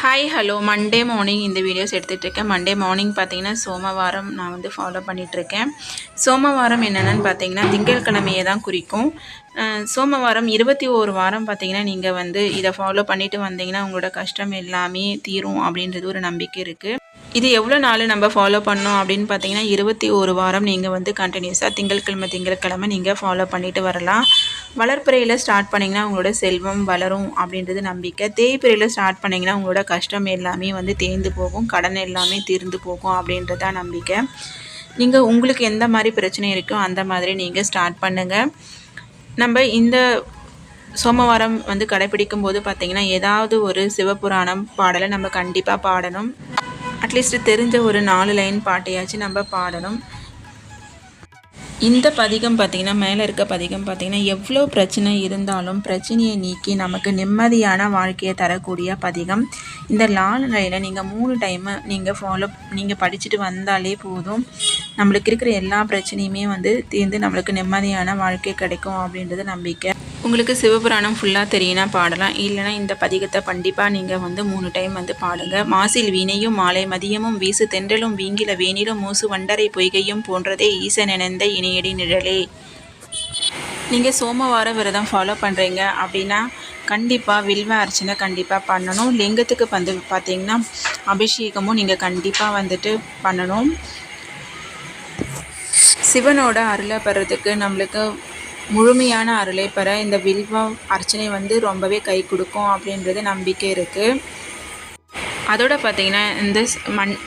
Hi hello Monday morning இந்த videos எடுத்துகிட்ருக்கேன். Monday morning பார்த்தீங்கன்னா சோமவாரம் நான் வந்து ஃபாலோ பண்ணிகிட்ருக்கேன். சோமவாரம் என்னென்னு பார்த்தீங்கன்னா திங்கட்கிழமையை தான் குறிக்கும். சோமவாரம் 21 வாரம் பார்த்தீங்கன்னா நீங்கள் வந்து இதை ஃபாலோ பண்ணிவிட்டு வந்தீங்கன்னா உங்களோட கஷ்டம் எல்லாமே தீரும் அப்படின்றது ஒரு நம்பிக்கை இருக்குது. இது எவ்வளோ நாள் நம்ம ஃபாலோ பண்ணோம் அப்படின்னு பார்த்தீங்கன்னா 21 வாரம் நீங்கள் வந்து கண்டினியூஸாக திங்கட்கிழமை நீங்கள் ஃபாலோ பண்ணிட்டு வரலாம். வளர்ப்பிறையில் ஸ்டார்ட் பண்ணிங்கன்னா உங்களோட செல்வம் வளரும் அப்படின்றது நம்பிக்கை. தேய்பிறையில் ஸ்டார்ட் பண்ணிங்கன்னா உங்களோட கஷ்டம் எல்லாமே வந்து தேர்ந்து போகும், கடன் எல்லாமே தீர்ந்து போகும் அப்படின்றதான் நம்பிக்கை. நீங்கள் உங்களுக்கு எந்த மாதிரி பிரச்சனை இருக்கோ அந்த மாதிரி நீங்கள் ஸ்டார்ட் பண்ணுங்கள். நம்ம இந்த சோமவாரம் வந்து கடைப்பிடிக்கும் போது பார்த்திங்கன்னா ஏதாவது ஒரு சிவபுராணம் பாடலை நம்ம கண்டிப்பாக பாடணும். அட்லீஸ்ட் தெரிஞ்ச ஒரு 4 லைன் பாட்டையாச்சும் நம்ம பாடணும். இந்த பதிகம் பார்த்திங்கன்னா மேலே இருக்க பதிகம் பார்த்திங்கன்னா எவ்வளோ பிரச்சனை இருந்தாலும் பிரச்சனையை நீக்கி நமக்கு நிம்மதியான வாழ்க்கையை தரக்கூடிய பதிகம். இந்த 4 லைனில் நீங்கள் 3 டைமு நீங்கள் படிச்சுட்டு வந்தாலே போதும். நம்மளுக்கு இருக்கிற எல்லா பிரச்சனையுமே வந்து தீர்ந்து நம்மளுக்கு நிம்மதியான வாழ்க்கை கிடைக்கும் அப்படின்றது நம்பிக்கை. உங்களுக்கு சிவபுராணம் ஃபுல்லாக தெரியும்னா பாடலாம், இல்லைனா இந்த பதிகத்தை கண்டிப்பாக நீங்கள் வந்து 3 டைம் வந்து பாடுங்க. மாசில் வீணையும் மாலை மதியமும் வீசு தென்றலும் வீங்கில வேணிலும் மூசு வண்டரை பொய்கையும் போன்றதே ஈசனெனந்த இணையடி நிழலே. நீங்கள் சோமவார விரதம் ஃபாலோ பண்ணுறீங்க அப்படின்னா கண்டிப்பாக வில்வ அர்ச்சனை கண்டிப்பாக பண்ணணும். லிங்கத்துக்கு வந்து பார்த்திங்கன்னா அபிஷேகமும் நீங்கள் கண்டிப்பாக வந்துட்டு பண்ணணும். சிவனோட அருளை பெறதுக்கு நம்மளுக்கு முழுமையான அருளை பெற இந்த வில்வ அர்ச்சனை வந்து ரொம்பவே கை கொடுக்கும் அப்படின்றது நம்பிக்கை இருக்குது. அதோட பார்த்திங்கன்னா இந்த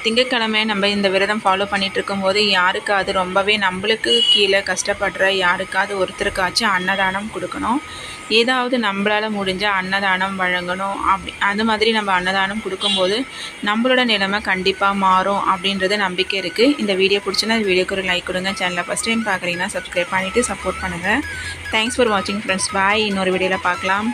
திங்கட்கிழமை நம்ம இந்த விரதம் ஃபாலோ பண்ணிகிட்டு இருக்கும்போது யாருக்காவது ரொம்பவே நம்மளுக்கு கீழே கஷ்டப்படுற யாருக்காவது ஒருத்தருக்காச்சும் அன்னதானம் கொடுக்கணும். ஏதாவது நம்மளால் முடிஞ்ச அன்னதானம் வழங்கணும். அந்த மாதிரி நம்ம அன்னதானம் கொடுக்கும்போது நம்மளோட நிலைமை கண்டிப்பாக மாறும் அப்படின்றது நம்பிக்கை இருக்குது. இந்த வீடியோ பிடிச்சுன்னா இந்த வீடியோக்கு ஒரு லைக் கொடுங்க. சேனலை ஃபஸ்ட் டைம் பார்க்குறீங்கன்னா சப்ஸ்கிரைப் பண்ணிவிட்டு சப்போர்ட் பண்ணுங்கள். தேங்க்ஸ் ஃபார் வாட்சிங் ஃப்ரெண்ட்ஸ். பாய். இன்னொரு வீடியோவில் பார்க்கலாம்.